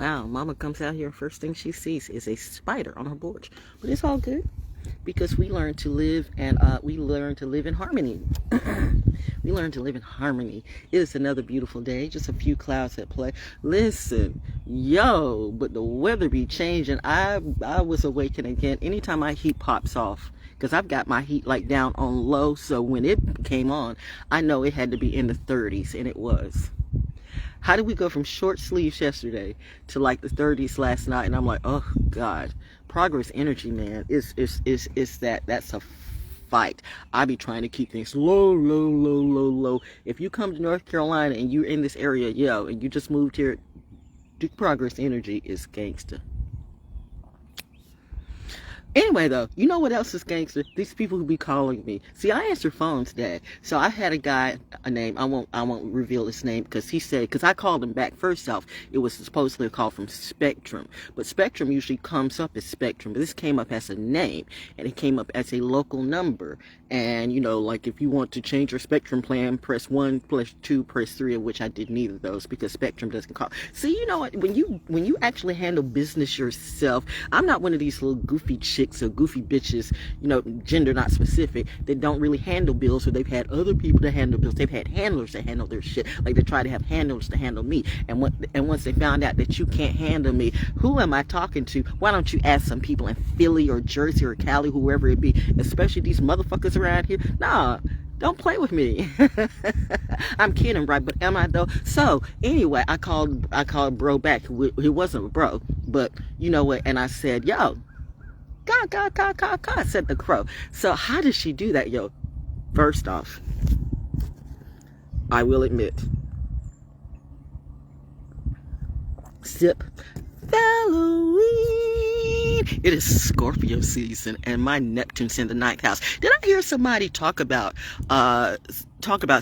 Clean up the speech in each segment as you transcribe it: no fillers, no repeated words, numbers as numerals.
Wow, mama comes out here, first thing she sees is a spider on her porch. But it's all good because we learn to live and we learn to live in harmony. We learn to live in harmony. It is another beautiful day, just a few clouds at play. Listen, yo, but the weather be changing. I was awakened again anytime my heat pops off. Because I've got my heat like down on low, so when it came on, I know it had to be in the 30s, and it was. How did we go from short sleeves yesterday to like the 30s last night? And I'm like, oh God, progress energy, man, is that's a fight. I be trying to keep things low, low, low, low, low. If you come to North Carolina and you're in this area, yo, and you just moved here, progress energy is gangster. Anyway, though, you know what else is gangster? These people who be calling me. See, I answer phones, Dad. So I had a guy, a name. I won't reveal his name because he said, because I called him back. First off, it was supposedly a call from Spectrum, but Spectrum usually comes up as Spectrum. But this came up as a name, and it came up as a local number. And you know, like if you want to change your Spectrum plan, press 1, press 2, press 3, of which I did neither of those because Spectrum doesn't call. See, you know what? When you actually handle business yourself, I'm not one of these little goofy chicks or goofy bitches, you know, gender not specific, that don't really handle bills, or they've had other people to handle bills. They've had handlers to handle their shit. Like they try to have handlers to handle me. And once they found out that you can't handle me, who am I talking to? Why don't you ask some people in Philly or Jersey or Cali, whoever it be, especially these motherfuckers around here? Nah, don't play with me. I'm kidding, right? But am I though? So anyway, I called bro back. He wasn't a bro, but you know what? And I said, yo, God, said the crow. So how does she do that, yo? First off, I will admit, sip Halloween. It is Scorpio season, and my Neptune's in the 9th house. Did I hear somebody talk about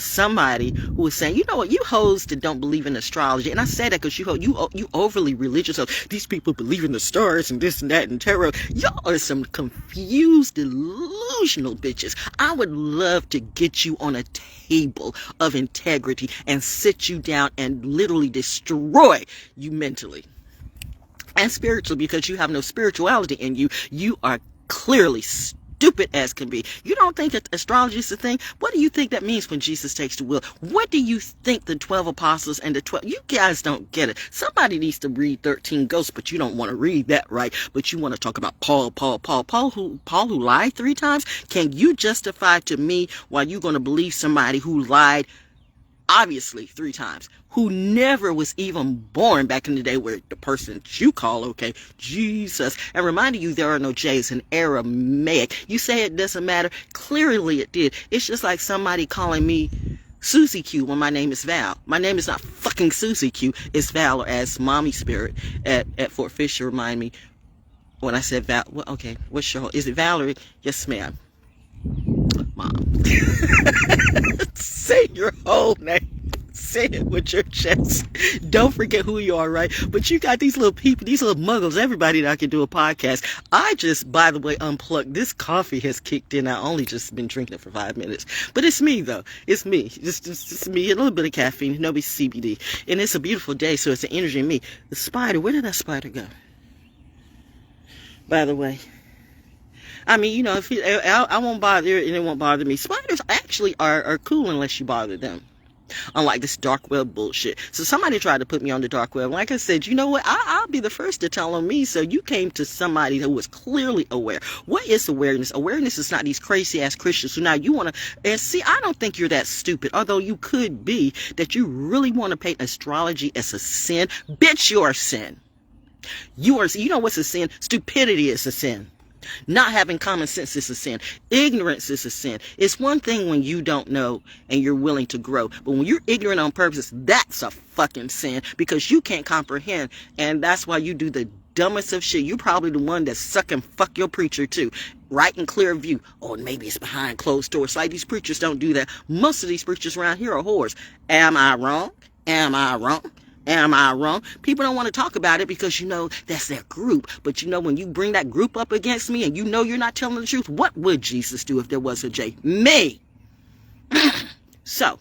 somebody who was saying, you know what, you hoes that don't believe in astrology? And I say that because you overly religious. So these people believe in the stars and this and that and tarot. Y'all are some confused, delusional bitches. I would love to get you on a table of integrity and sit you down and literally destroy you mentally and spiritually, because you have no spirituality in you. You are clearly stupid as can be. You don't think that astrology is a thing? What do you think that means when Jesus takes the wheel? What do you think the 12 apostles and the 12... You guys don't get it. Somebody needs to read 13 Ghosts, but you don't want to read that, right? But you want to talk about Paul who lied 3 times? Can you justify to me why you're going to believe somebody who lied obviously 3 times, who never was even born back in the day, where the person that you call, okay, Jesus, and reminding you there are no J's in Aramaic. You say it doesn't matter. Clearly it did. It's just like somebody calling me Susie Q when my name is Val. My name is not fucking Susie Q. It's Val, or as Mommy Spirit at Fort Fisher remind me when I said Val. Well, okay, what's your... Is it Valerie? Yes, ma'am. Mom. Say your whole name. Say it with your chest. Don't forget who you are, right? But you got these little people, these little muggles, everybody that can do a podcast. I just, by the way, unplugged. This coffee has kicked in. I only just been drinking it for 5 minutes. But it's me, though. It's me. Just me. A little bit of caffeine. No CBD. And it's a beautiful day, so it's an energy in me. The spider, where did that spider go? By the way. I mean, you know, if I won't bother, and it won't bother me. Spiders actually are cool unless you bother them. Unlike this dark web bullshit. So somebody tried to put me on the dark web. Like I said, you know what? I'll be the first to tell on me. So you came to somebody who was clearly aware. What is awareness? Awareness is not these crazy ass Christians who now you want to... And see, I don't think you're that stupid. Although you could be, that you really want to paint astrology as a sin. Bitch, you're a sin. You know what's a sin? Stupidity is a sin. Not having common sense is a sin. Ignorance is a sin. It's one thing when you don't know and you're willing to grow. But when you're ignorant on purpose, that's a fucking sin, because you can't comprehend. And that's why you do the dumbest of shit. You're probably the one that suck and fuck your preacher too. Right in clear view. Oh, maybe it's behind closed doors. Like, these preachers don't do that. Most of these preachers around here are whores. Am I wrong? Am I wrong? Am I wrong? People don't want to talk about it because, you know, that's their group. But, you know, when you bring that group up against me and you know you're not telling the truth, what would Jesus do if there was a J? Me! So,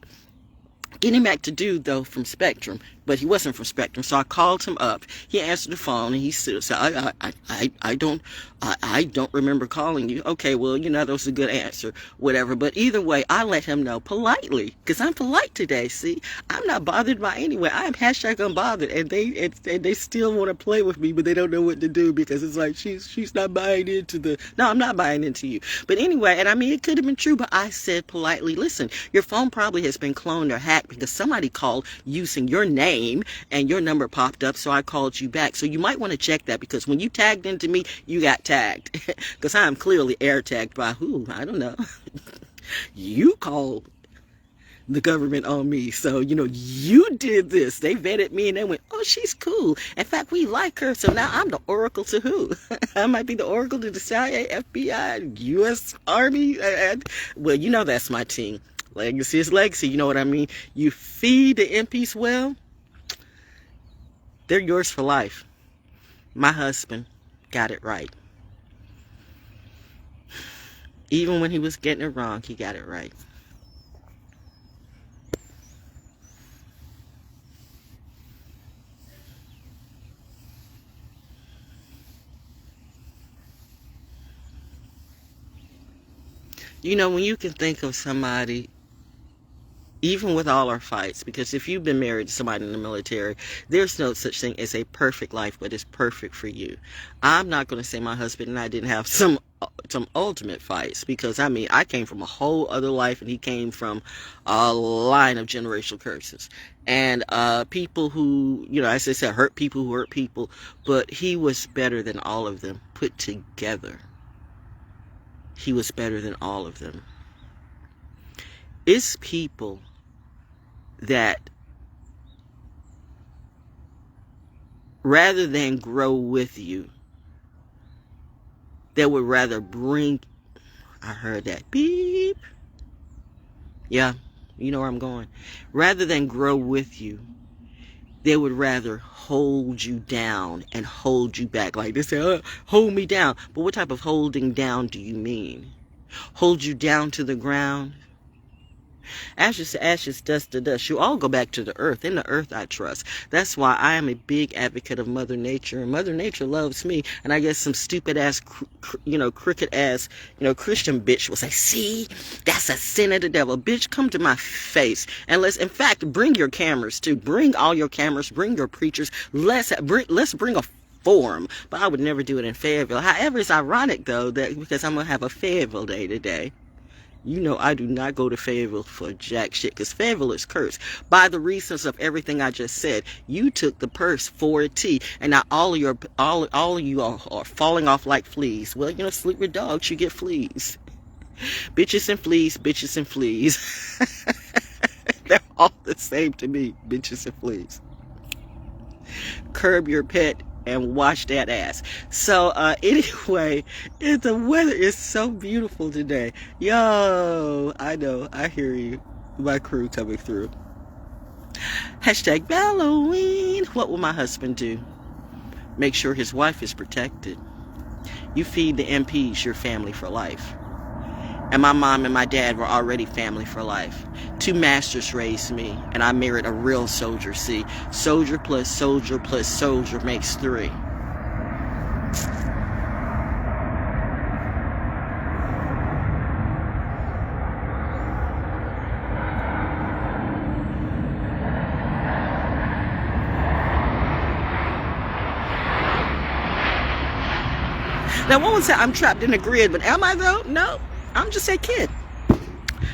getting back to dude, though, from Spectrum. but he wasn't from Spectrum. So I called him up. He answered the phone, and he said, I don't remember calling you. Okay, well, that was a good answer, whatever. But either way, I let him know politely, because I'm polite today. See, I'm not bothered by anyone. I am hashtag unbothered, and they still want to play with me, but they don't know what to do, because it's like she's not buying into the. No, I'm not buying into you. But anyway, and I mean, it could have been true, but I said politely, listen, your phone probably has been cloned or hacked because somebody called using your name and your number popped up, so I called you back. So you might want to check that, because when you tagged into me, you got tagged, because I am clearly air tagged by who? I don't know. You called the government on me, so you did this. They vetted me and they went, oh, she's cool. In fact, we like her, so now I'm the oracle to who? I might be the oracle to the CIA, FBI, U.S. Army. Well, that's my team. Legacy is legacy, you know what I mean? You feed the MPs well, they're yours for life. My husband got it right. Even when he was getting it wrong, he got it right. When you can think of somebody, even with all our fights, because if you've been married to somebody in the military, there's no such thing as a perfect life, but it's perfect for you. I'm not going to say my husband and I didn't have some ultimate fights, because I came from a whole other life, and he came from a line of generational curses and people who, as I said, hurt people who hurt people, but he was better than all of them put together. He was better than all of them. It's people that, rather than grow with you, that would rather bring, I heard that beep. Yeah, you know where I'm going. Rather than grow with you, they would rather hold you down and hold you back. Like they say, hold me down. But what type of holding down do you mean? Hold you down to the ground? Ashes to ashes, dust to dust. You all go back to the earth. In the earth I trust. That's why I am a big advocate of Mother Nature. And Mother Nature loves me. And I guess some stupid ass, crooked ass, Christian bitch will say, see, that's a sin of the devil. Bitch, come to my face. And in fact, bring your cameras too. Bring all your cameras. Bring your preachers. Let's bring a forum. But I would never do it in Fayetteville. However, it's ironic though, that because I'm going to have a Fayetteville day today. I do not go to Fayetteville for jack shit, because Fayetteville is cursed by the reasons of everything I just said. You took the purse for a T, and now all of you are falling off like fleas. Well, sleep with dogs, you get fleas. Bitches and fleas, bitches and fleas. They're all the same to me, bitches and fleas. Curb your pet and wash that ass. So anyway, the weather is so beautiful today. Yo, I know, I hear you. My crew coming through. Hashtag Halloween. What will my husband do? Make sure his wife is protected. You feed the MPs your family for life. And my mom and my dad were already family for life. 2 masters raised me, and I married a real soldier. See, soldier plus soldier plus soldier makes 3. Now, one would say I'm trapped in a grid, but am I though? No. I'm just a kid.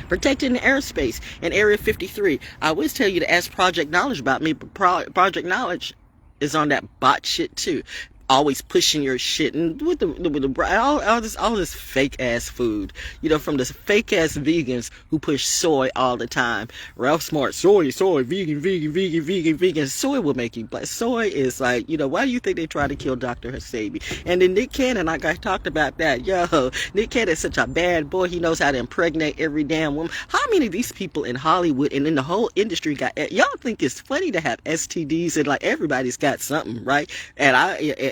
Protecting the airspace in Area 53. I always tell you to ask Project Knowledge about me, but Project Knowledge is on that bot shit too. Always pushing your shit and with all this fake ass food, from the fake ass vegans who push soy all the time. Ralph Smart, soy, vegan. Soy will make you black. Soy is like, why do you think they try to kill Dr. Hasabi? And then Nick Cannon, like I talked about that. Yo, Nick Cannon is such a bad boy. He knows how to impregnate every damn woman. How many of these people in Hollywood and in the whole industry y'all think it's funny to have STDs and like everybody's got something, right?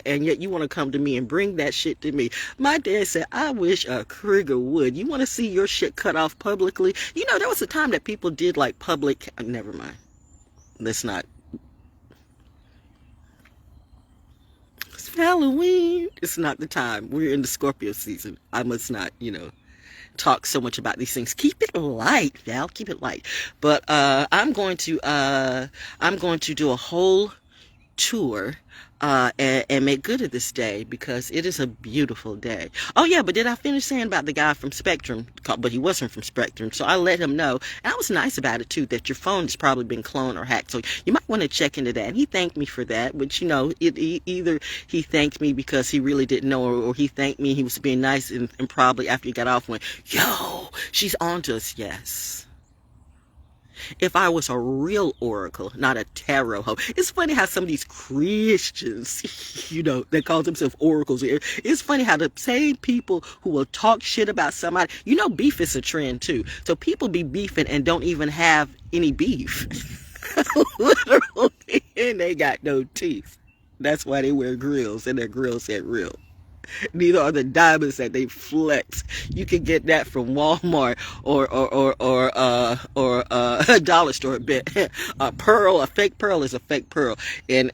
And yet you want to come to me and bring that shit to me. My dad said, I wish a Krieger would. You want to see your shit cut off publicly? There was a time that people did like public, never mind. Let's not Halloween. It's not the time. We're in the Scorpio season. I must not, talk so much about these things. Keep it light, Val. Keep it light. But I'm going to do a whole tour and make good of this day because it is a beautiful day. Oh yeah, but did I finish saying about the guy from Spectrum? But he wasn't from Spectrum, so I let him know, and I was nice about it too, that your phone has probably been cloned or hacked, so you might want to check into that. And he thanked me for that, which either he thanked me because he really didn't know, or he thanked me, he was being nice, and probably after he got off went, yo, she's on to us. Yes. If I was a real oracle, not a tarot hoe. It's funny how some of these Christians, that call themselves oracles. It's funny how the same people who will talk shit about somebody, beef is a trend too. So people be beefing and don't even have any beef. Literally, and they got no teeth. That's why they wear grills, and their grills ain't real. Neither are the diamonds that they flex. You can get that from Walmart or a dollar store. A fake pearl is a fake pearl, and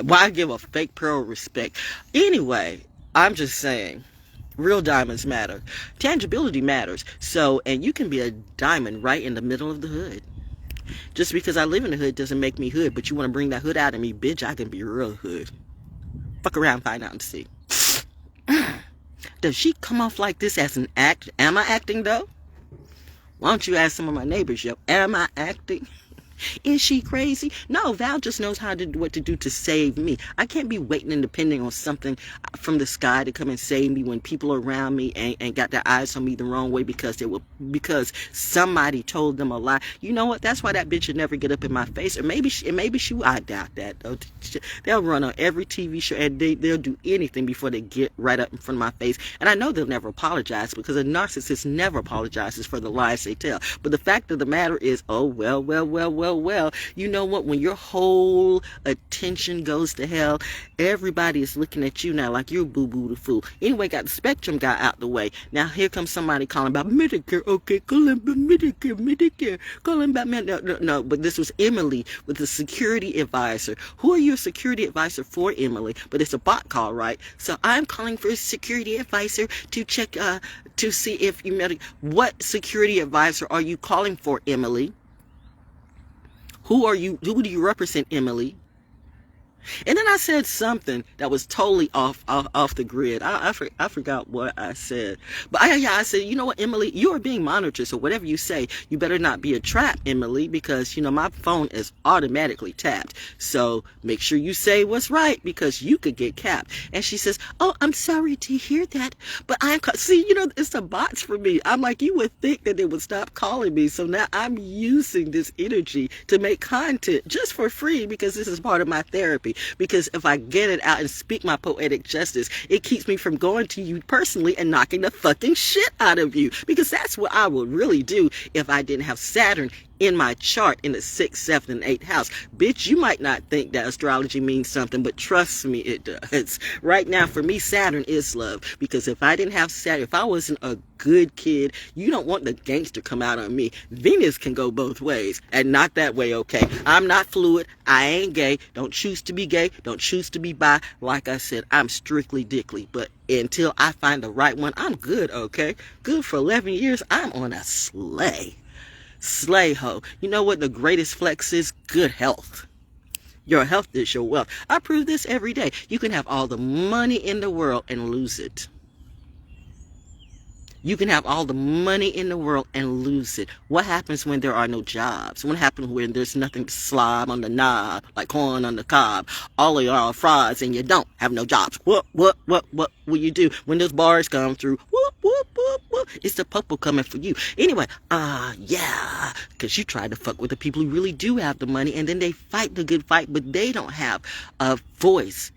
why give a fake pearl respect? Anyway, I'm just saying, real diamonds matter. Tangibility matters. So, and you can be a diamond right in the middle of the hood. Just because I live in the hood doesn't make me hood. But you want to bring that hood out of me, bitch? I can be real hood. Fuck around, find out, and see. Does she come off like this as an act? Am I acting though? Why don't you ask some of my neighbors, yo? Am I acting? Is she crazy? No, Val just knows what to do to save me. I can't be waiting and depending on something from the sky to come and save me when people are around me and got their eyes on me the wrong way because somebody told them a lie. You know what? That's why that bitch would never get up in my face. Or maybe she. I doubt that though. They'll run on every TV show and they'll do anything before they get right up in front of my face. And I know they'll never apologize because a narcissist never apologizes for the lies they tell. But the fact of the matter is, oh well. You know what? When your whole attention goes to hell, everybody is looking at you now like you're boo-boo the fool. Anyway, got the Spectrum guy out the way. Now here comes somebody calling about Medicare. Okay, calling about Medicare. Calling about Medicare. No. But this was Emily with the security advisor. Who are you a security advisor for, Emily? But it's a bot call, right? So I'm calling for a security advisor to check, to see if you what security advisor are you calling for, Emily? Who do you represent, Emily? And then I said something that was totally off the grid. I forgot what I said. But I said, you know what, Emily, you are being monitored. So whatever you say, you better not be a trap, Emily, because, my phone is automatically tapped. So make sure you say what's right because you could get capped. And she says, oh, I'm sorry to hear that. But it's the bots for me. I'm like, you would think that they would stop calling me. So now I'm using this energy to make content just for free because this is part of my therapy. Because if I get it out and speak my poetic justice, it keeps me from going to you personally and knocking the fucking shit out of you. Because that's what I would really do if I didn't have Saturn in my chart in the 6th, 7th, and 8th house. Bitch, you might not think that astrology means something, but trust me, it does. Right now, for me, Saturn is love. Because if I didn't have Saturn, if I wasn't a good kid, you don't want the gangster come out on me. Venus can go both ways, and not that way, okay? I'm not fluid. I ain't gay. Don't choose to be gay. Don't choose to be bi. Like I said, I'm strictly dickly. But until I find the right one, I'm good, okay? Good for 11 years. I'm on a sleigh. Slay ho. You know what the greatest flex is? Good health. Your health is your wealth. I prove this every day. You can have all the money in the world and lose it. You can have all the money in the world and lose it. What happens when there are no jobs? What happens when there's nothing to slob on the knob, like corn on the cob? All of y'all are frauds and you don't have no jobs. What will you do when those bars come through? Whoop. It's the purple coming for you. Anyway, yeah, because you try to fuck with the people who really do have the money, and then they fight the good fight, but they don't have a voice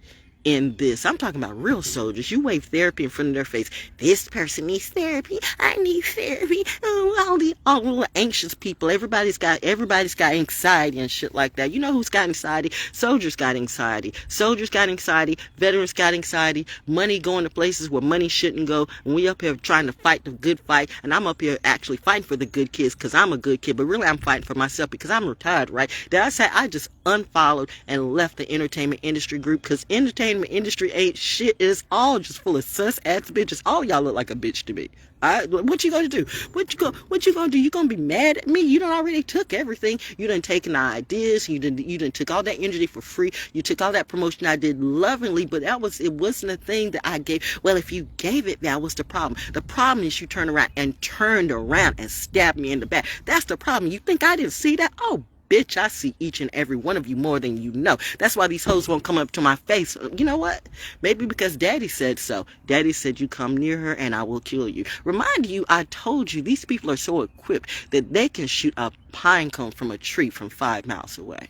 in this. I'm talking about real soldiers. You wave therapy in front of their face. This person needs therapy. I need therapy. Oh, all the anxious people. Everybody's got anxiety and shit like that. You know who's got anxiety? Soldiers got anxiety. Soldiers got anxiety. Veterans got anxiety. Money going to places where money shouldn't go. And we up here trying to fight the good fight. And I'm up here actually fighting for the good kids because I'm a good kid. But really I'm fighting for myself because I'm retired, right? Did I say I just unfollowed and left the entertainment industry group? Because entertainment entertainment industry ain't shit. It's all just full of sus ass bitches. All y'all look like a bitch to me. What you gonna do? What you gonna do? You gonna be mad at me? You done already took everything. You done taken the ideas. You done took all that energy for free. You took all that promotion I did lovingly, but it wasn't a thing that I gave. Well, if you gave it, that was the problem. The problem is you turned around and stabbed me in the back. That's the problem. You think I didn't see that? Oh, bitch, I see each and every one of you more than you know. That's why these hoes won't come up to my face. You know what? Maybe because Daddy said so. Daddy said, you come near her and I will kill you. Remind you, I told you, these people are so equipped that they can shoot a pine cone from a tree from 5 miles away.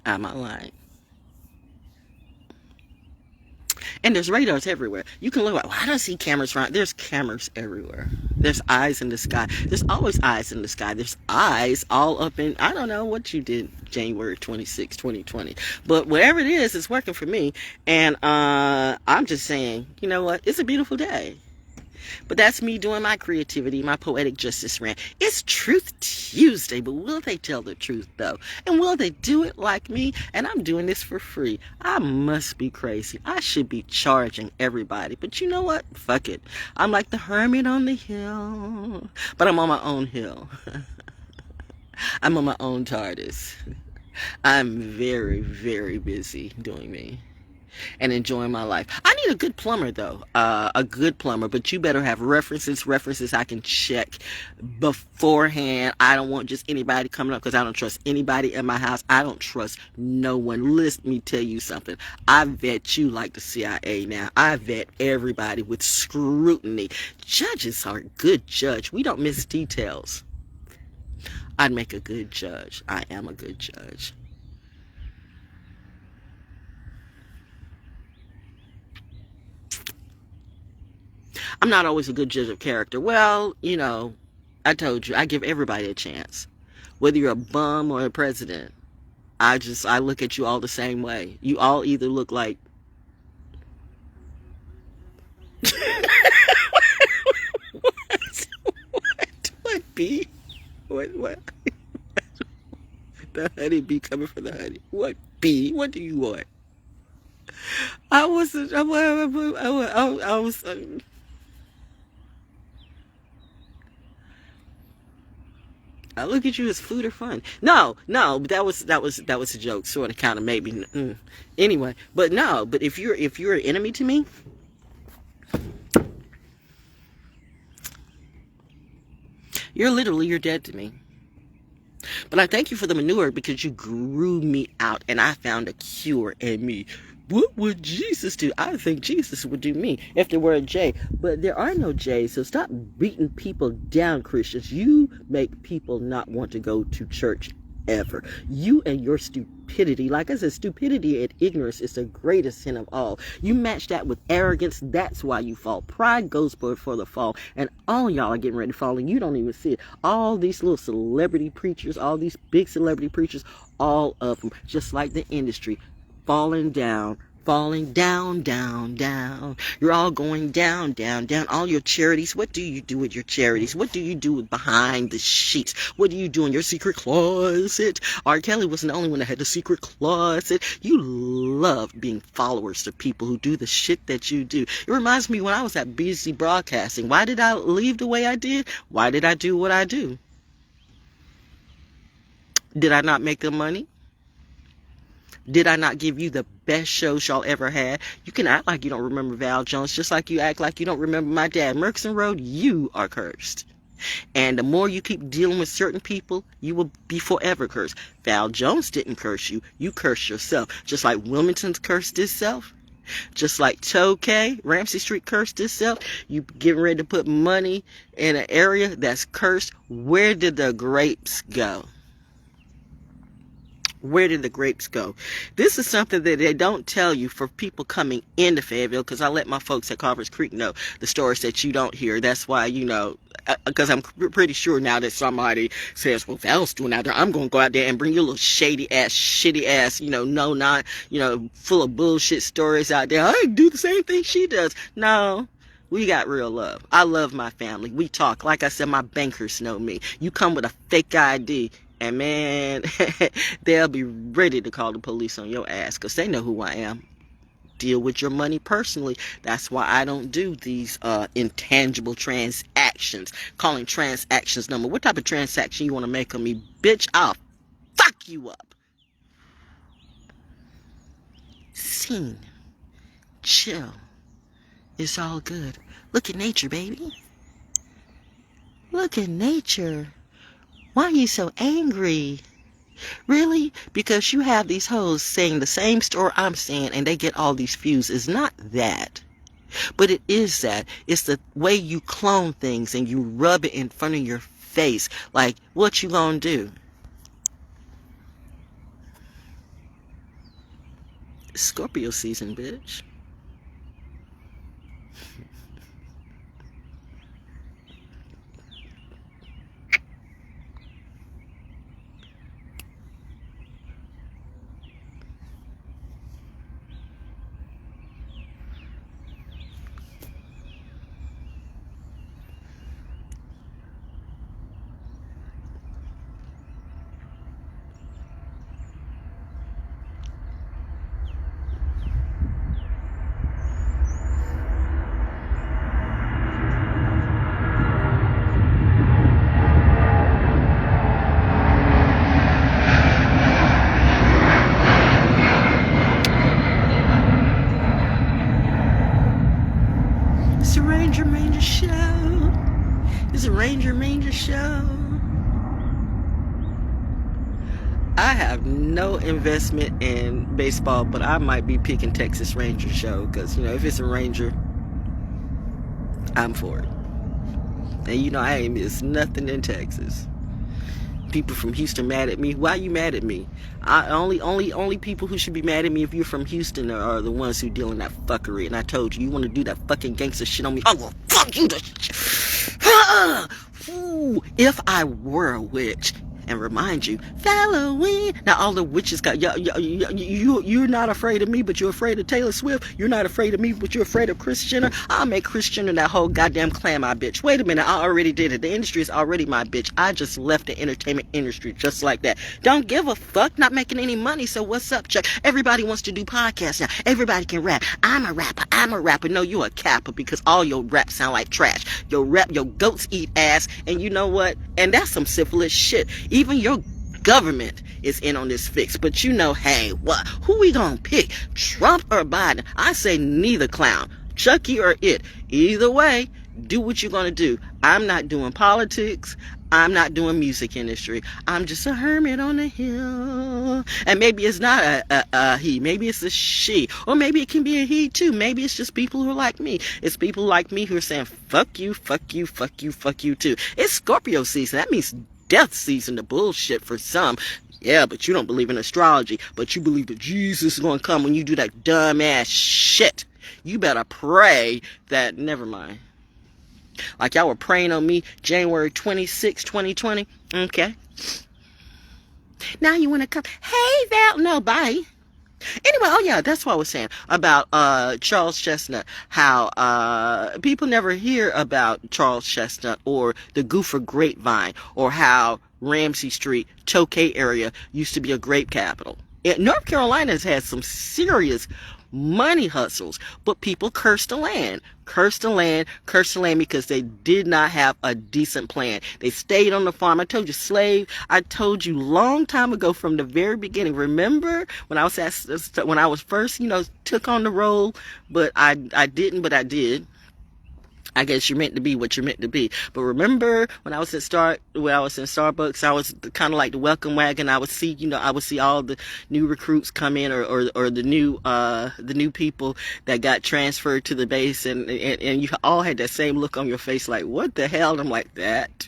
Am I lying? And there's radars everywhere. You can look like, well, I don't see cameras around. There's cameras everywhere. There's eyes in the sky. There's always eyes in the sky. There's eyes all up in, I don't know what you did January 26, 2020. But whatever it is, it's working for me. And I'm just saying, you know what? It's a beautiful day. But that's me doing my creativity, my poetic justice rant. It's Truth Tuesday, but will they tell the truth, though? And will they do it like me? And I'm doing this for free. I must be crazy. I should be charging everybody. But you know what? Fuck it. I'm like the hermit on the hill. But I'm on my own hill. I'm on my own TARDIS. I'm very, very busy doing me and enjoying my life. I need a good plumber, though. A good plumber, but you better have references I can check beforehand. I don't want just anybody coming up because I don't trust anybody in my house. I don't trust no one. Let me tell you something. I vet you like the CIA now. I vet everybody with scrutiny. Judges are a good judge. We don't miss details. I'd make a good judge. I am a good judge. I'm not always a good judge of character. Well, you know, I told you, I give everybody a chance. Whether you're a bum or a president, I look at you all the same way. You all either look like... What bee? What? The honey bee coming for the honey. What bee? What do you want? I was... I look at you as food or fun. No, but that was a joke. Sort of, kind of, maybe. Anyway, but no. But if you're an enemy to me, you're dead to me. But I thank you for the manure because you grew me out, and I found a cure in me. What would Jesus do? I think Jesus would do me if there were a J. But there are no J's, so stop beating people down, Christians. You make people not want to go to church ever. You and your stupidity. Like I said, stupidity and ignorance is the greatest sin of all. You match that with arrogance, that's why you fall. Pride goes before the fall. And all y'all are getting ready to fall, and you don't even see it. All these little celebrity preachers, all these big celebrity preachers, all of them, just like the industry, falling down, down. You're all going down. All your charities. What do you do with your charities? What do you do behind the sheets? What do you do in your secret closet? R. Kelly wasn't the only one that had the secret closet. You love being followers to people who do the shit that you do. It reminds me when I was at BC Broadcasting. Why did I leave the way I did? Why did I do what I do? Did I not make them money? Did I not give you the best shows y'all ever had? You can act like you don't remember Val Jones, just like you act like you don't remember my dad. Merkson Road, you are cursed. And the more you keep dealing with certain people, you will be forever cursed. Val Jones didn't curse you. You cursed yourself. Just like Wilmington's cursed itself. Just like Tokay, Ramsey Street cursed itself. You getting ready to put money in an area that's cursed. Where did the grapes go? Where did the grapes go? This is something that they don't tell you for people coming into Fayetteville, because I let my folks at Carver's Creek know the stories that you don't hear. That's why, you know, because I'm pretty sure now that somebody says, well, Val's doing out there, I'm going to go out there and bring your little shitty ass, you know, full of bullshit stories out there. I do the same thing she does. No, We got real love. I love my family. We talk. Like I said, my bankers know me. You come with a fake ID, and man, they'll be ready to call the police on your ass because they know who I am. Deal with your money personally. That's why I don't do these intangible transactions. Calling transactions number. What type of transaction you want to make on me? Bitch, I'll fuck you up. Scene. Chill. It's all good. Look at nature, baby. Look at nature. Why are you so angry? Really? Because you have these hoes saying the same story I'm saying and they get all these views. It's not that. But it is that. It's the way you clone things and you rub it in front of your face. Like, what you gonna do? Scorpio season, bitch. It's a Manger show. It's a Manger show. I have no investment in baseball, but I might be picking Texas Ranger show because, you know, if it's a Ranger, I'm for it. And, you know, I ain't missed nothing in Texas. People from Houston mad at me. Why you mad at me? Only people who should be mad at me if you're from Houston are the ones who deal in that fuckery. And I told you, you want to do that fucking gangster shit on me? I will fuck you. Ooh, if I were a witch. And remind you, Halloween. Now all the witches got you're not afraid of me, but you're afraid of Taylor Swift. You're not afraid of me, but you're afraid of Kris Jenner. I'll make Kris Jenner that whole goddamn clan my bitch. Wait a minute, I already did it. The industry is already my bitch. I just left the entertainment industry just like that. Don't give a fuck. Not making any money. So what's up, Chuck? Everybody wants to do podcasts now. Everybody can rap. I'm a rapper. No, you a capper because all your raps sound like trash. Your goats eat ass. And you know what? And that's some syphilis shit. Even your government is in on this fix. But you know, hey, what? Who we gonna pick? Trump or Biden? I say neither clown. Chucky or it. Either way, do what you're gonna do. I'm not doing politics. I'm not doing music industry. I'm just a hermit on a hill. And maybe it's not a he. Maybe it's a she. Or maybe it can be a he too. Maybe it's just people who are like me. It's people like me who are saying, fuck you, fuck you, fuck you, fuck you too. It's Scorpio season. That means death season, the bullshit for some. Yeah, but you don't believe in astrology. But you believe that Jesus is going to come when you do that dumb ass shit. You better pray that, never mind. Like y'all were praying on me January 26, 2020. Okay. Now you want to come. Hey, Val. No, bye. Anyway, oh yeah, that's what I was saying about Charles Chestnut. How people never hear about Charles Chestnut or the Gopher Grapevine or how Ramsey Street, Tokay area used to be a grape capital. North Carolina has had some serious money hustles, but people cursed the land because they did not have a decent plan. They stayed on the farm. I told you, slave. I told you long time ago from the very beginning. Remember when I was first, took on the role, but I didn't, but I did. I guess you're meant to be what you're meant to be. But remember when I was in Starbucks, I was kind of like the welcome wagon. I would see all the new recruits come in or the new people that got transferred to the base, and you all had that same look on your face like, what the hell? And I'm like, that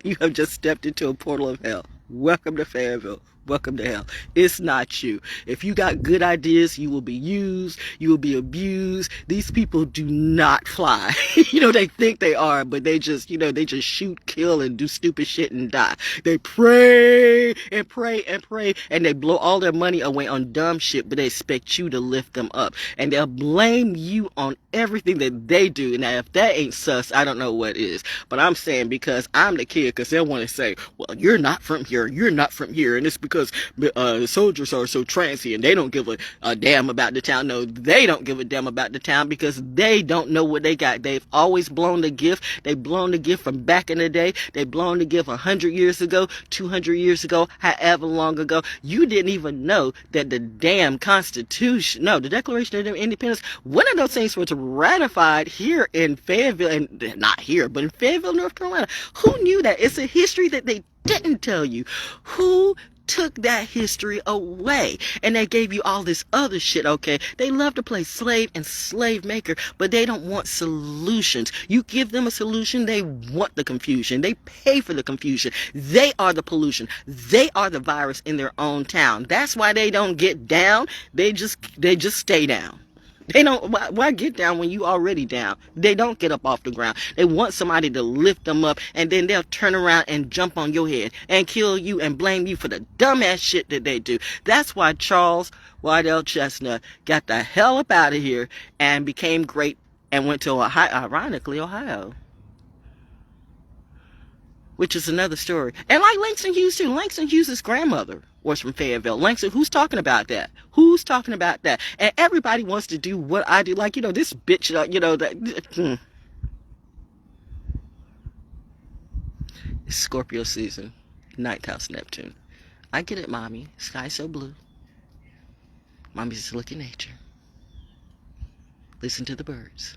you have just stepped into a portal of hell. Welcome to Fayetteville. Welcome to hell. It's not you. If you got good ideas, you will be used, you will be abused. These people do not fly. They think they are, but they just, they just shoot, kill, and do stupid shit and die. They pray and pray and pray, and they blow all their money away on dumb shit, but they expect you to lift them up. And they'll blame you on everything that they do. Now, if that ain't sus, I don't know what is. But I'm saying, because I'm the kid, because they'll want to say, well, you're not from here, you're not from here, and it's because soldiers are so transient. They don't give a damn about the town. No, they don't give a damn about the town because they don't know what they got. They've always blown the gift. They've blown the gift from back in the day. They've blown the gift 100 years ago, 200 years ago, however long ago. You didn't even know that the damn Constitution, no, the Declaration of Independence, one of those things was ratified here in Fayetteville, and not here, but in Fayetteville, North Carolina. Who knew that? It's a history that they didn't tell you. Who took that history away? And they gave you all this other shit, okay? They love to play slave and slave maker, but they don't want solutions. You give them a solution, they want the confusion. They pay for the confusion. They are the pollution. They are the virus in their own town. That's why they don't get down. They just stay down. They don't, why get down when you already down? They don't get up off the ground. They want somebody to lift them up, and then they'll turn around and jump on your head and kill you and blame you for the dumbass shit that they do. That's why Charles Waddell Chestnut got the hell up out of here and became great and went to Ohio, ironically, Ohio. Which is another story. And like Langston Hughes too. Langston Hughes' grandmother was from Fayetteville. Langston, who's talking about that? Who's talking about that? And everybody wants to do what I do. Like, this bitch, that. It's Scorpio season. Ninth house Neptune. I get it, mommy. Sky so blue. Mommy's just look at nature. Listen to the birds.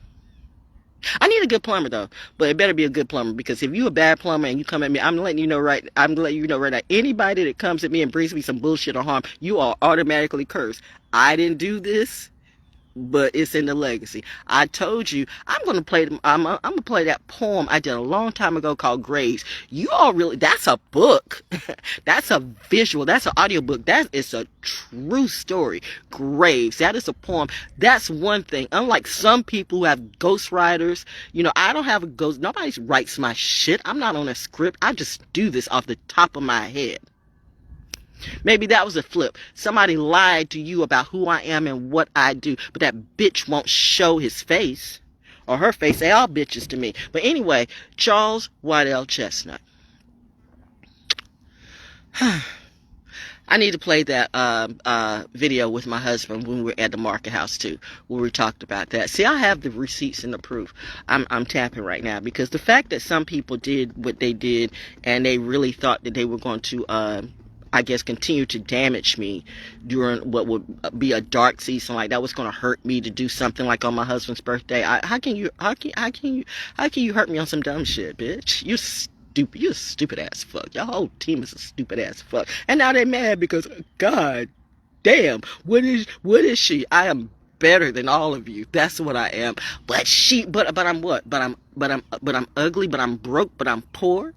I need a good plumber though, but it better be a good plumber, because if you a bad plumber and you come at me, I'm letting you know right now, anybody that comes at me and brings me some bullshit or harm, you are automatically cursed. I didn't do this, but it's in the legacy. I told you I'm gonna play that poem I did a long time ago called Graves. You all really, that's a book. That's a visual, that's an audio book. That is a true story. Graves, that is a poem. That's one thing. Unlike some people who have ghostwriters, I don't have a ghost. Nobody writes my shit. I'm not on a script. I just do this off the top of my head. Maybe that was a flip. Somebody lied to you about who I am and what I do, but that bitch won't show his face or her face. They all bitches to me. But anyway, Charles Waddell Chestnut. I need to play that video with my husband when we were at the market house too, where we talked about that. See, I have the receipts and the proof. I'm tapping right now, because the fact that some people did what they did and they really thought that they were going to I guess continue to damage me during what would be a dark season like that, was going to hurt me to do something like on my husband's birthday. How can you hurt me on some dumb shit, bitch? You're a stupid ass fuck. Your whole team is a stupid ass fuck. And now they're mad because, god damn, what is she? I am better than all of you. That's what I am. But I'm what? But I'm ugly, but I'm broke, but I'm poor.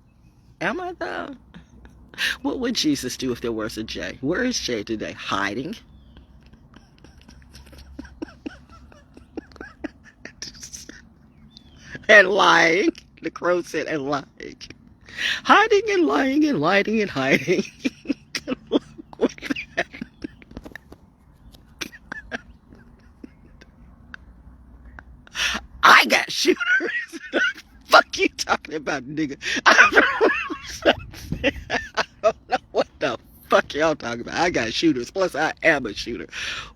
Am I though? What would Jesus do if there was a Jay? Where is Jay today? Hiding? And lying. The crow said, and lying. Hiding and lying and lying and hiding. Good luck with that. I got shooters. Fuck you talking about, nigga. I don't know what the fuck y'all talking about. I got shooters. Plus, I am a shooter.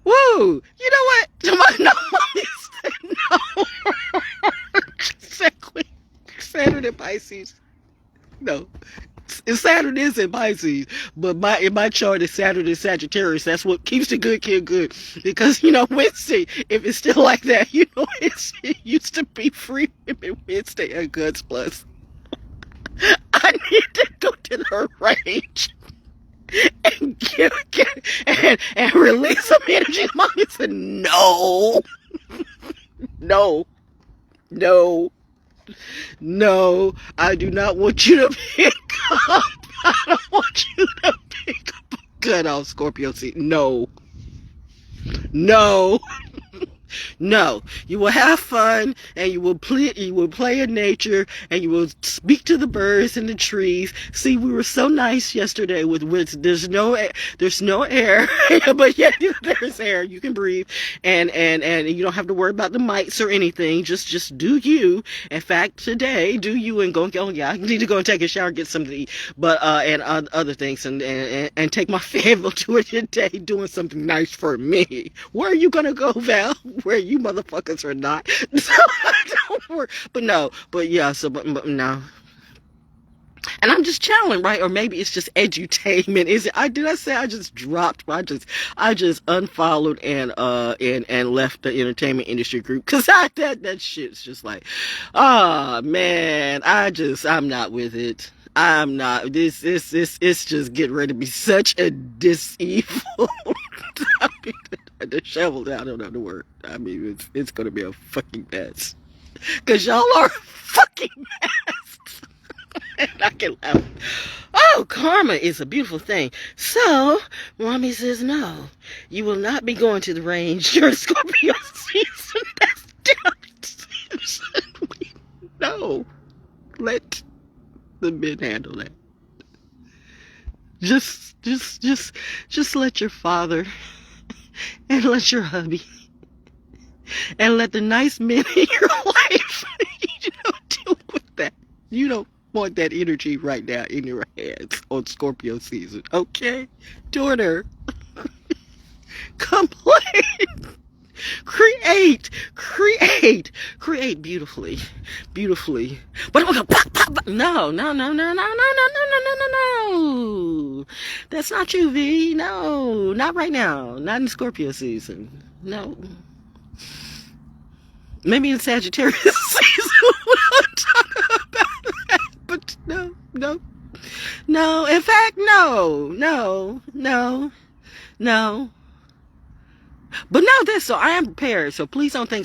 Woo! You know what? No. Saturn in Pisces. No. Saturn is in Pisces, but in my chart is Saturn in Sagittarius. That's what keeps the good kid good. Because, Wednesday, if it's still like that, it used to be free women Wednesday and Guns Plus. I need to go to the range and release some energy. Mommy said, no, I do not want you to pick up. I don't want you to pick up a Good old Scorpio season. No. No. No, you will have fun, and you will play in nature, and you will speak to the birds and the trees. See, we were so nice yesterday with there's no air, but yet there's air. You can breathe, and you don't have to worry about the mites or anything. Just do you. In fact, today, do you and go. Yeah, I need to go and take a shower, and get something to eat, but and other things, and take my family to it today, doing something nice for me. Where are you gonna go, Val? Where you motherfuckers are not. So don't worry. But no. And I'm just channeling, right? Or maybe it's just edutainment. Is it? Did I say I just dropped? I just unfollowed and left the entertainment industry group, because that shit's just like, oh man, I'm not with it. I'm not. It's just getting ready to be such a dis-evil. I mean, disheveled. I don't know the word. I mean, it's gonna be a fucking mess. Cause y'all are a fucking mess. And I can laugh. Oh, karma is a beautiful thing. So, mommy says no. You will not be going to the range during Scorpio season. That's down season. No. Let the men handle that. Just let your father and let your hubby and let the nice men in your life, deal with that. You don't want that energy right now in your hands on Scorpio season, okay? Daughter, come play. Create beautifully. But I'm gonna pop. No. That's not you, V. No, not right now. Not in Scorpio season. No. Maybe in Sagittarius season we'll talk about that. But no. In fact, no. But no, so I am prepared. So please don't think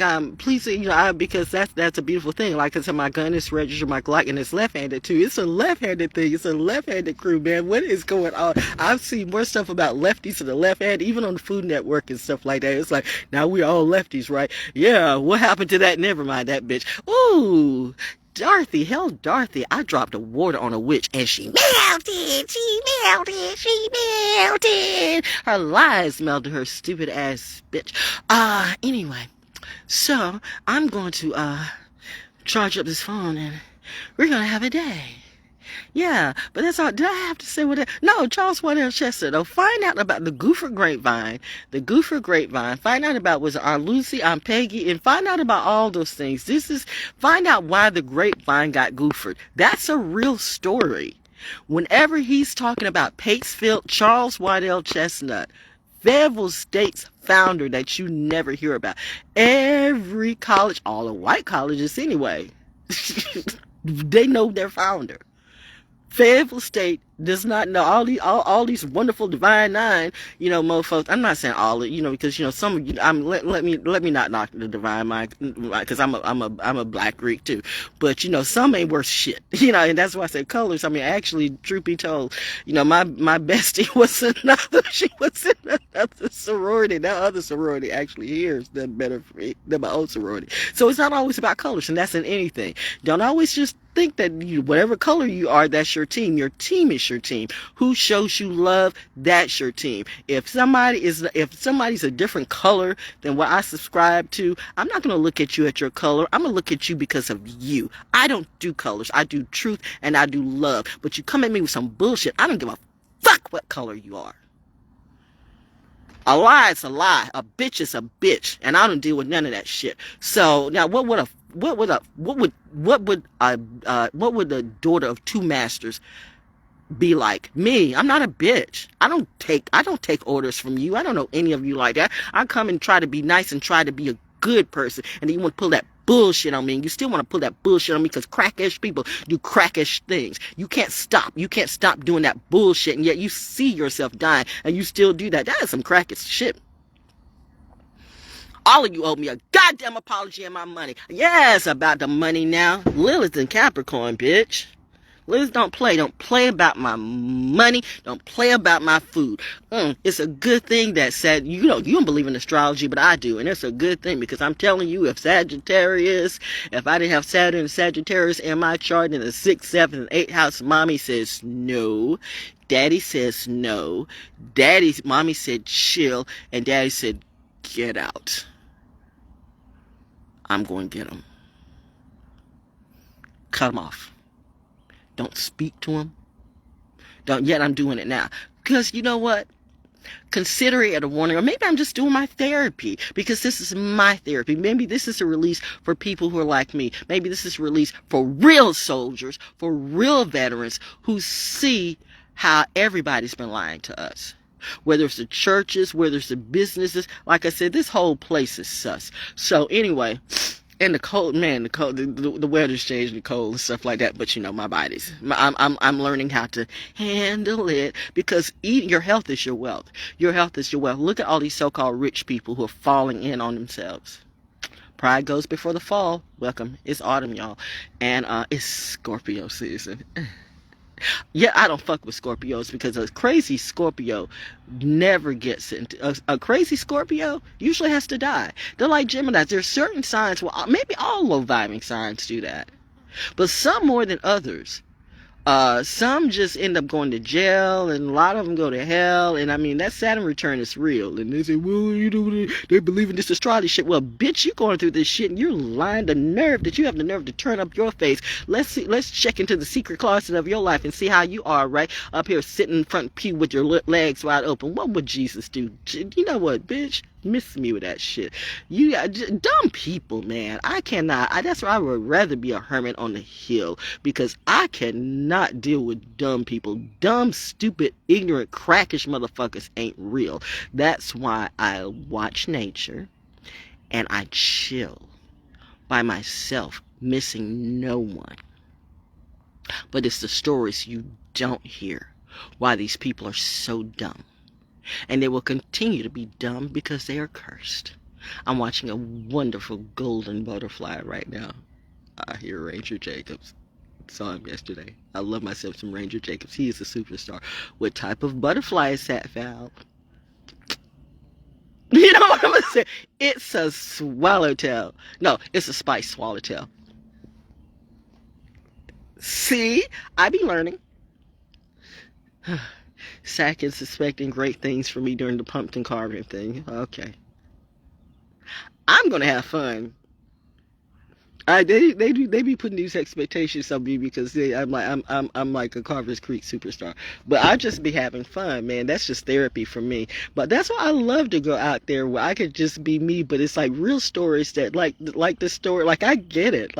because that's a beautiful thing. Like I said, my gun is registered, my Glock, and it's left-handed too. It's a left-handed thing. It's a left-handed crew, man. What is going on? I've seen more stuff about lefties and the left hand, even on the Food Network and stuff like that. It's like, now we're all lefties, right? Yeah, what happened to that? Never mind that bitch. Ooh. Dorothy, I dropped a water on a witch and she melted. Her lies melted, her stupid ass bitch. Anyway, so I'm going to charge up this phone and we're going to have a day. Yeah, but that's all. Did I have to say what? No, Charles Waddell Chester. Though, find out about the Goofer Grapevine. Find out about was Aunt Lucy, Aunt Peggy, and find out about all those things. Find out why the grapevine got goofered. That's a real story. Whenever he's talking about Patesville, Charles Waddell Chestnut, Fayetteville State's founder that you never hear about. Every college, all the white colleges anyway, they know their founder. Fayetteville State does not know all these wonderful Divine Nine, mofos. I'm not saying all of because some of you. Let me not knock the Divine Nine because I'm a Black Greek too, but some ain't worth shit. And that's why I said colors. I mean, actually, truth be told, my bestie was she was in another sorority. That other sorority actually here is better for me than my old sorority. So it's not always about colors, and that's in anything. Don't always just think that whatever color you are, that's your team. Your team is your team. Who shows you love, that's your team. If somebody's a different color than what I subscribe to, I'm not going to look at you at your color. I'm going to look at you because of you. I don't do colors. I do truth and I do love. But you come at me with some bullshit, I don't give a fuck what color you are. A lie is a lie. A bitch is a bitch, and I don't deal with none of that shit. So now, what would the daughter of two masters be like? Me, I'm not a bitch. I don't take orders from you. I don't know any of you like that. I come and try to be nice and try to be a good person, and then you want to pull that bullshit on me, and you still want to pull that bullshit on me because crackish people do crackish things. You can't stop doing that bullshit, and yet you see yourself dying and you still do that. That is some crackish shit. All of you owe me a goddamn apology and my money. Yes, about the money now. Lilith and Capricorn, bitch. Liz, don't play. Don't play about my money. Don't play about my food. It's a good thing that said, you don't believe in astrology, but I do. And it's a good thing because I'm telling you, if I didn't have Saturn and Sagittarius in my chart in the 6th, 7th, and 8th house, mommy says no. Daddy says no. Mommy said chill. And daddy said, get out. I'm going to get him. Cut him off. Don't speak to him. Yet I'm doing it now. Because you know what? Consider it a warning. Or maybe I'm just doing my therapy. Because this is my therapy. Maybe this is a release for people who are like me. Maybe this is a release for real soldiers, for real veterans who see how everybody's been lying to us. Whether it's the churches, whether it's the businesses. Like I said, this whole place is sus. So anyway... And the cold, man, the weather's changing, the cold and stuff like that. But my body's, I'm learning how to handle it because your health is your wealth. Your health is your wealth. Look at all these so-called rich people who are falling in on themselves. Pride goes before the fall. Welcome. It's autumn, y'all. And it's Scorpio season. Yeah, I don't fuck with Scorpios because a crazy Scorpio never gets into a crazy Scorpio usually has to die. They're like Geminis. There's certain signs, well, maybe all low-vibing signs do that, but some more than others. Some just end up going to jail, and a lot of them go to hell. And I mean, that Saturn return is real. And they say, well, they believe in this astrology shit. Well, bitch, you going through this shit, and you're lying. The nerve that you have the nerve to turn up your face. Let's check into the secret closet of your life and see how you are, right? Up here sitting in front pew with your legs wide open. What would Jesus do? You know what, bitch? Miss me with that shit. You dumb people, man. I cannot. That's why I would rather be a hermit on the hill because I cannot deal with dumb people. Dumb, stupid, ignorant, crackish motherfuckers ain't real. That's why I watch nature and I chill by myself, missing no one. But it's the stories you don't hear why these people are so dumb. And they will continue to be dumb because they are cursed. I'm watching a wonderful golden butterfly right now. I hear Ranger Jacobs. Saw him yesterday. I love myself some Ranger Jacobs. He is a superstar. What type of butterfly is that, Val? You know what I'm going to say? It's a swallowtail. No, it's a spice swallowtail. See? I be learning. Sacking suspecting great things for me during the pumpkin carving thing. Okay. I'm gonna have fun. They be putting these expectations on me because I'm like a Carver's Creek superstar. But I just be having fun, man. That's just therapy for me. But that's why I love to go out there where I could just be me, but it's like real stories that like the story, like I get it.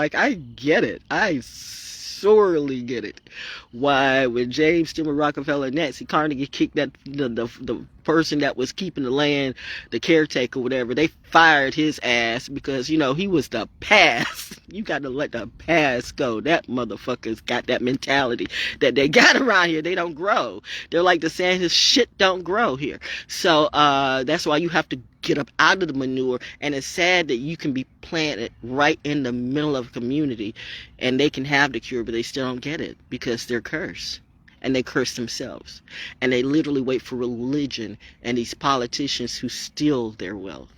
I sorely get it. Why, when James Stewart Rockefeller and Nancy Carnegie kicked that the person that was keeping the land, the caretaker, whatever, they fired his ass because he was the past. You got to let the past go. That motherfucker's got that mentality that they got around here. They don't grow. They're like the saying, his shit don't grow here. So that's why you have to get up out of the manure. And it's sad that you can be planted right in the middle of a community and they can have the cure, but they still don't get it because they're cursed. And they curse themselves. And they literally wait for religion and these politicians who steal their wealth.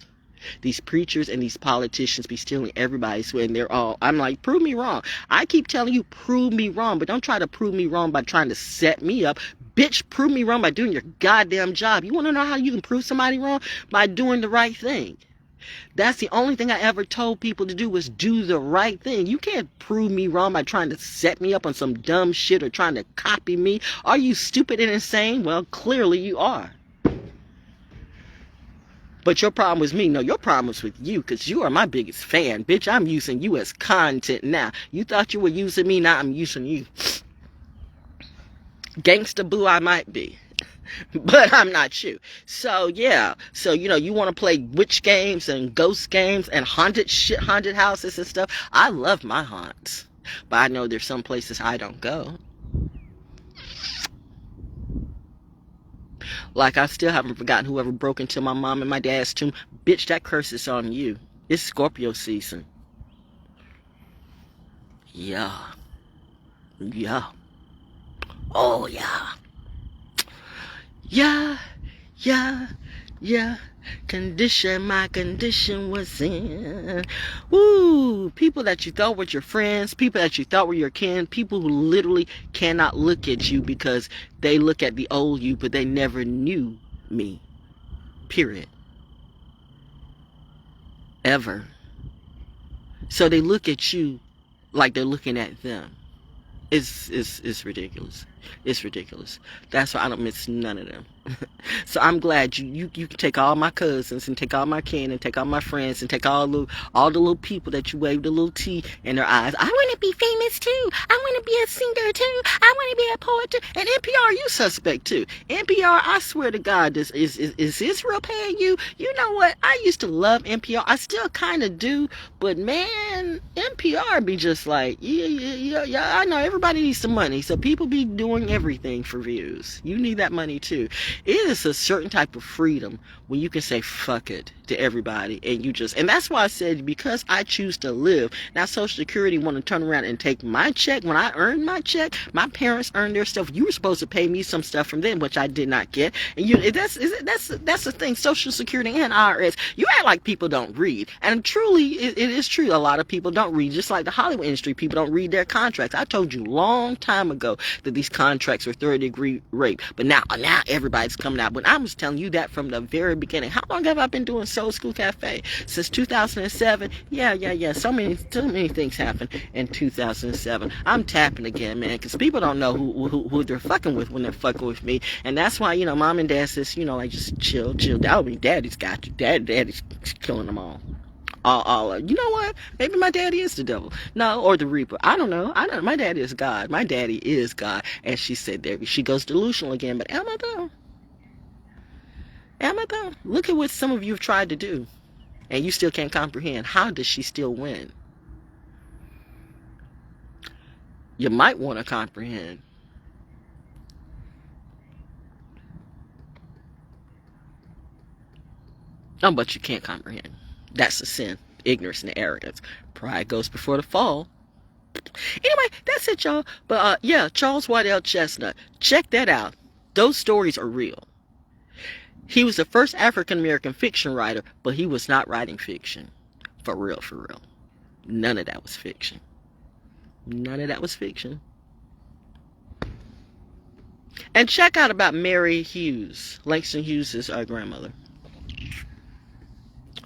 These preachers and these politicians be stealing everybody's way, and they're all, I'm like, prove me wrong. I keep telling you, prove me wrong, but don't try to prove me wrong by trying to set me up. Bitch, prove me wrong by doing your goddamn job. You want to know how you can prove somebody wrong? By doing the right thing. That's the only thing I ever told people to do was do the right thing. You can't prove me wrong by trying to set me up on some dumb shit or trying to copy me. Are you stupid and insane? Well, clearly you are. But your problem was me. No, your problem was with you because you are my biggest fan. Bitch, I'm using you as content now. You thought you were using me, now I'm using you. Gangsta boo I might be. But I'm not you. So, yeah. So, you want to play witch games and ghost games and haunted houses and stuff. I love my haunts. But I know there's some places I don't go. Like, I still haven't forgotten whoever broke into my mom and my dad's tomb. Bitch, that curse is on you. It's Scorpio season. Yeah. Oh, yeah. Yeah, yeah, yeah. My condition was in. Woo! People that you thought were your friends, people that you thought were your kin, people who literally cannot look at you because they look at the old you, but they never knew me. Period. Ever. So they look at you like they're looking at them. It's ridiculous. It's ridiculous. That's why I don't miss none of them. So I'm glad you can take all my cousins and take all my kin and take all my friends and take all the little people that you waved a little T in their eyes. I want to be famous too. I want to be a singer too. I want to be a poet too. And NPR, you suspect too. NPR, I swear to God, this is Israel paying you? You know what? I used to love NPR. I still kind of do, but man, NPR be just like, yeah. I know everybody needs some money, so people be doing everything for views. You need that money too. It is a certain type of freedom when you can say fuck it to everybody, and that's why I said, because I choose to live. Now Social Security want to turn around and take my check. When I earned my check, my parents earned their stuff. You were supposed to pay me some stuff from them, which I did not get. And that's the thing. Social Security and IRS, you act like people don't read, and truly it is true. A lot of people don't read, just like the Hollywood industry. People don't read their contracts. I told you long time ago that these contracts are third-degree rape, but now everybody's coming out. But I was telling you that from the very beginning. How long have I been doing Soul School Cafe? Since 2007. Yeah. So many things happened in 2007. I'm tapping again, man, because people don't know who they're fucking with when they're fucking with me, and that's why, mom and dad says, like, just chill. That would be daddy's got you. Daddy's killing them all. You know what? Maybe my daddy is the devil. No, or the reaper. I don't know. My daddy is God. My daddy is God. And she said there, she goes delusional again. But am I though? Am I though? Look at what some of you have tried to do, and you still can't comprehend. How does she still win? You might want to comprehend. Oh, but you can't comprehend. That's a sin. Ignorance and arrogance. Pride goes before the fall. Anyway, that's it, y'all. But yeah, Charles Waddell Chestnut. Check that out. Those stories are real. He was the first African American fiction writer, but he was not writing fiction. For real, for real. None of that was fiction. None of that was fiction. And check out about Mary Hughes. Langston Hughes is our grandmother.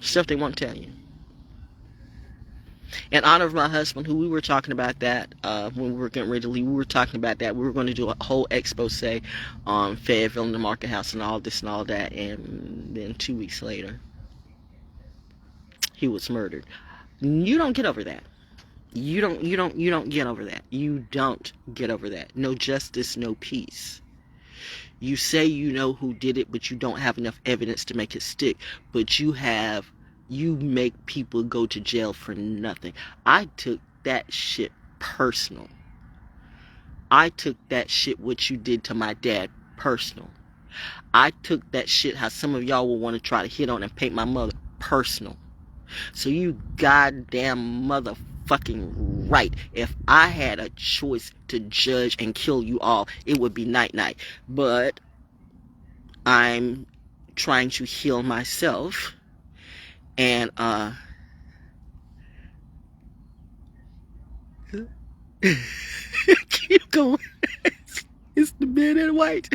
Stuff they won't tell you. In honor of my husband, who we were talking about that when we were getting ready to leave, we were talking about that. We were going to do a whole expose on Fayetteville and the Market House and all this and all that. And then 2 weeks later, he was murdered. You don't get over that. You don't get over that. You don't get over that. No justice, no peace. You say you know who did it, but you don't have enough evidence to make it stick. But you make people go to jail for nothing. I took that shit personal. I took that shit, what you did to my dad, personal. I took that shit, how some of y'all will want to try to hit on and paint my mother, personal. So you goddamn motherfucking right. If I had a choice to judge and kill you all, it would be night-night. But I'm trying to heal myself. And keep going. It's the man in white.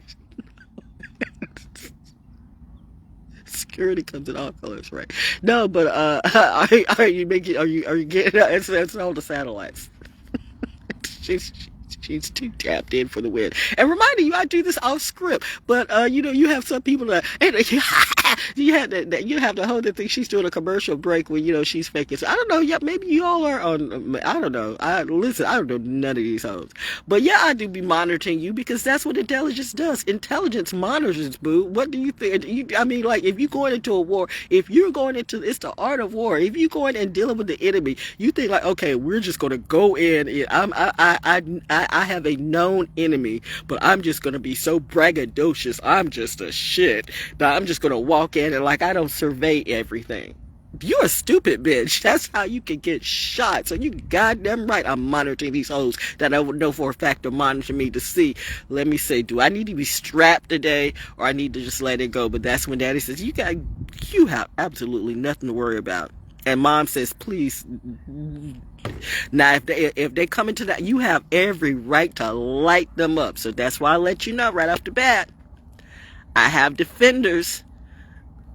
Security comes in all colors, right? No, but are you getting it's all the satellites. She's too tapped in for the win. And reminding you, I do this off script, but you have some people that you have the whole that think she's doing a commercial break when she's faking. So I don't know. Yeah, maybe you all are on. I don't know. I don't know none of these hoes. But yeah, I do be monitoring you because that's what intelligence does. Intelligence monitors, boo. What do you think? I mean, like, if you're going into a war, it's the art of war. If you're going and dealing with the enemy, you think like, okay, we're just going to go in. I have a known enemy, but I'm just going to be so braggadocious. I'm just a shit that I'm just going to walk in and like I don't survey everything. You're a stupid bitch. That's how you can get shot. So you goddamn right I'm monitoring these hoes that I would know for a fact are monitoring me to see. Let me say, do I need to be strapped today or I need to just let it go? But that's when daddy says, you have absolutely nothing to worry about. And mom says, please. Now, if they come into that, you have every right to light them up. So that's why I let you know right off the bat. I have defenders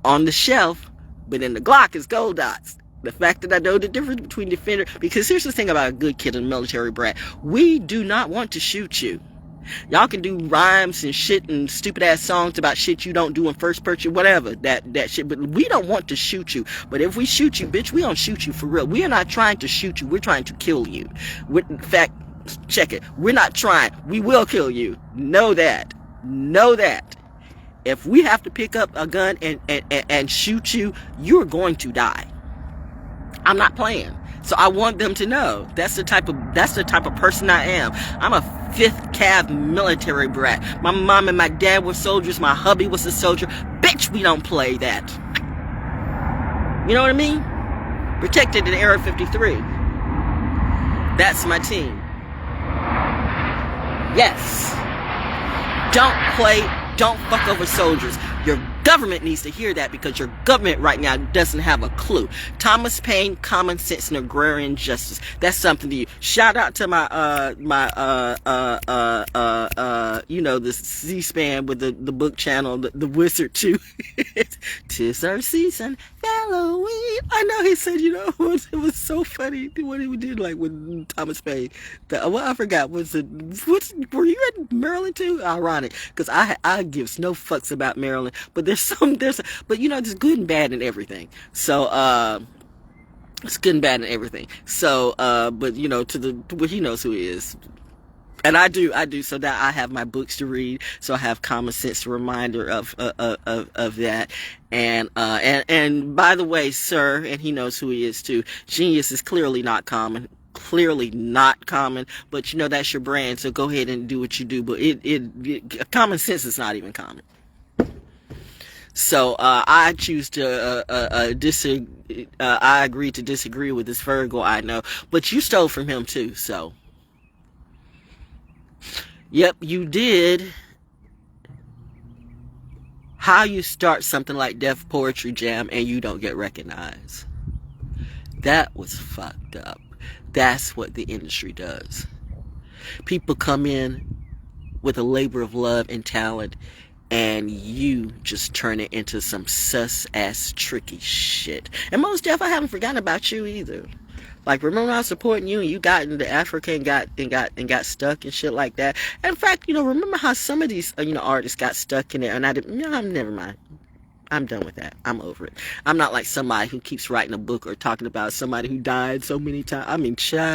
on the shelf, but in the Glock is gold dots. The fact that I know the difference between defender, because here's the thing about a good kid and a military brat. We do not want to shoot you. Y'all can do rhymes and shit and stupid ass songs about shit you don't do in first person, whatever, that shit, but we don't want to shoot you. But if we shoot you, bitch, we don't shoot you for real. We are not trying to shoot you. We're trying to kill you. In fact, check it. We're not trying. We will kill you. Know that. Know that. If we have to pick up a gun and shoot you, you're going to die. I'm not playing. So I want them to know that's the type of person I am. I'm a 5th Cav military brat. My mom and my dad were soldiers. My hubby was a soldier. Bitch, we don't play that. You know what I mean? Protected in Area 53. That's my team. Yes. Don't fuck over soldiers. Your government needs to hear that because your government right now doesn't have a clue. Thomas Paine, Common Sense and Agrarian Justice. That's something to you. Shout out to my the C-SPAN with the book channel, the Wizard too. 'Tis our season, Halloween. I know he said, it was so funny what he did like with Thomas Paine. I forgot. Were you in Maryland too? Ironic, because I gives no fucks about Maryland. But there's good and bad in everything. So, it's good and bad in everything. So, but he knows who he is. And I do, so that I have my books to read, so I have common sense reminder of that. And by the way, sir, and he knows who he is too, genius is clearly not common. Clearly not common, but that's your brand, so go ahead and do what you do. But common sense is not even common. So I choose to disagree. I agree to disagree with this Virgo I know, but you stole from him too. So, yep, you did. How you start something like Def Poetry Jam and you don't get recognized? That was fucked up. That's what the industry does. People come in with a labor of love and talent, and you just turn it into some sus-ass tricky shit. And most Def, I haven't forgotten about you either. Like, remember I was supporting you and you got into Africa and got stuck and shit like that. And in fact, remember how some of these artists got stuck in it, and I didn't. Never mind. I'm done with that. I'm over it. I'm not like somebody who keeps writing a book or talking about somebody who died so many times. I mean, child,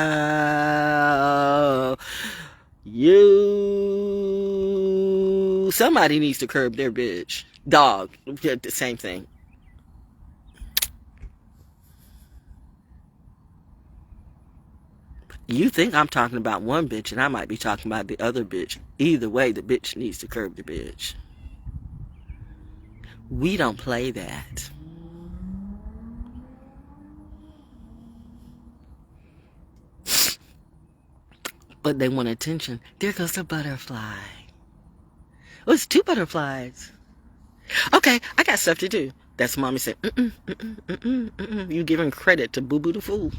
somebody needs to curb their bitch. Dog, the same thing. You think I'm talking about one bitch and I might be talking about the other bitch. Either way, the bitch needs to curb the bitch. We don't play that. But they want attention. There goes the butterfly. Oh, it's 2 butterflies. Okay, I got stuff to do. That's mommy said, You giving credit to Boo Boo the Fool.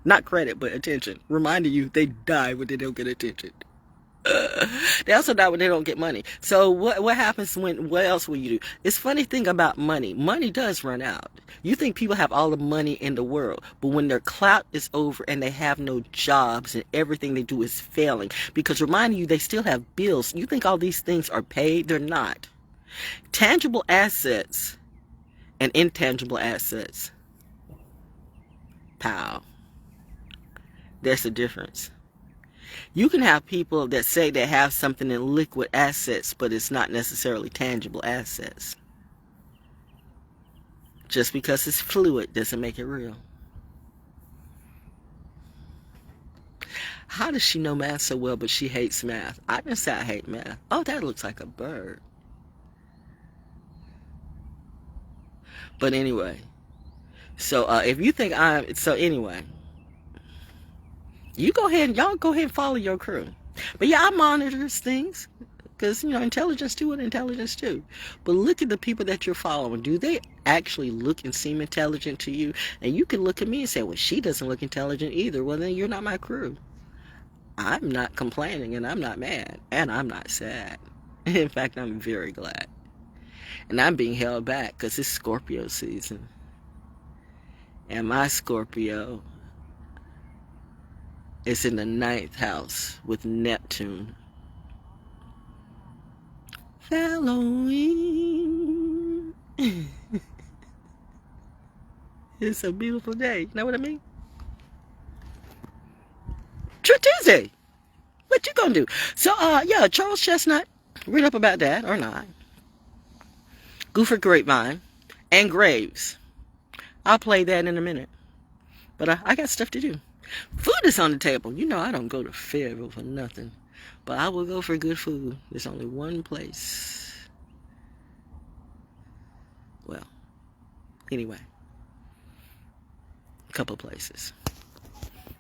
Not credit, but attention. Reminding you they die when they don't get attention. They also die when they don't get money. So what happens what else will you do? It's funny thing about money. Money does run out. You think people have all the money in the world, but when their clout is over and they have no jobs and everything they do is failing, because reminding you they still have bills. You think all these things are paid? They're not. Tangible assets and intangible assets. Pow. There's a difference. You can have people that say they have something in liquid assets, but it's not necessarily tangible assets. Just because it's fluid doesn't make it real. How does she know math so well, but she hates math? I didn't say I hate math. Oh, that looks like a bird. But anyway, So if you think so anyway, y'all go ahead and follow your crew. But yeah, I monitor things because intelligence do what intelligence do. But look at the people that you're following. Do they actually look and seem intelligent to you? And you can look at me and say, well, she doesn't look intelligent either. Well, then you're not my crew. I'm not complaining, and I'm not mad, and I'm not sad. In fact, I'm very glad. And I'm being held back because it's Scorpio season. And my Scorpio is in the 9th house with Neptune. Halloween. It's a beautiful day. You know what I mean? True Tuesday. What you gonna do? So, yeah, Charles Chestnut. Read up about that or not. Guilford Grapevine and Graves. I'll play that in a minute. But I got stuff to do. Food is on the table. I don't go to Fayetteville for nothing. But I will go for good food. There's only one place. Well, anyway. A couple places.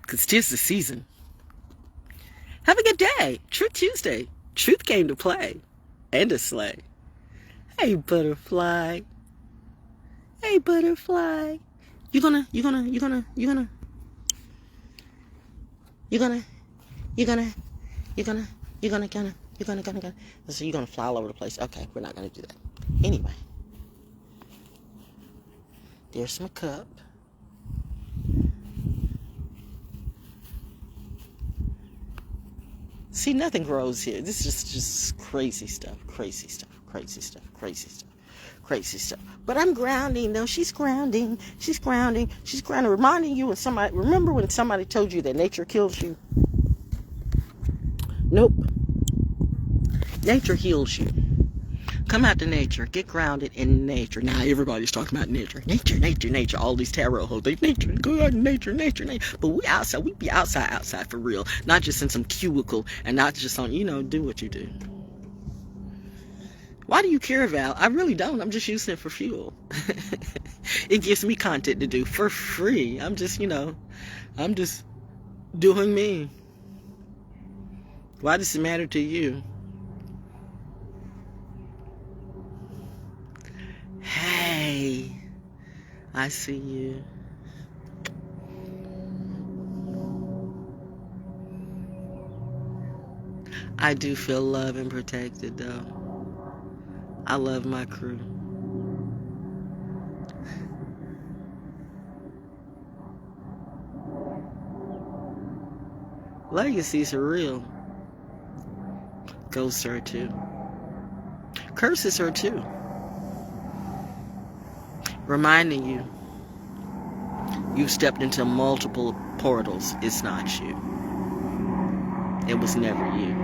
Because 'tis the season. Have a good day. Truth Tuesday. Truth came to play. And to slay. Hey, butterfly. Hey, butterfly. You gonna so you're gonna fly all over the place. Okay, we're not gonna do that. Anyway. There's my cup. See, nothing grows here. This is just crazy stuff. Crazy stuff. Crazy stuff. Crazy stuff. Crazy stuff. But I'm grounding, though. She's grounding. She's grounding. She's grounding. Reminding you remember when somebody told you that nature kills you? Nope. Nature heals you. Come out to nature. Get grounded in nature. Now everybody's talking about nature. Nature. All these tarot hoes. Nature. Go out in nature. But we outside. We be outside for real. Not just in some cubicle and not just on, do what you do. Why do you care, Val? I really don't. I'm just using it for fuel. It gives me content to do for free. I'm just doing me. Why does it matter to you? Hey, I see you. I do feel loved and protected, though. I love my crew. Legacies are real. Ghosts are too. Curses are too. Reminding you, you've stepped into multiple portals. It's not you. It was never you.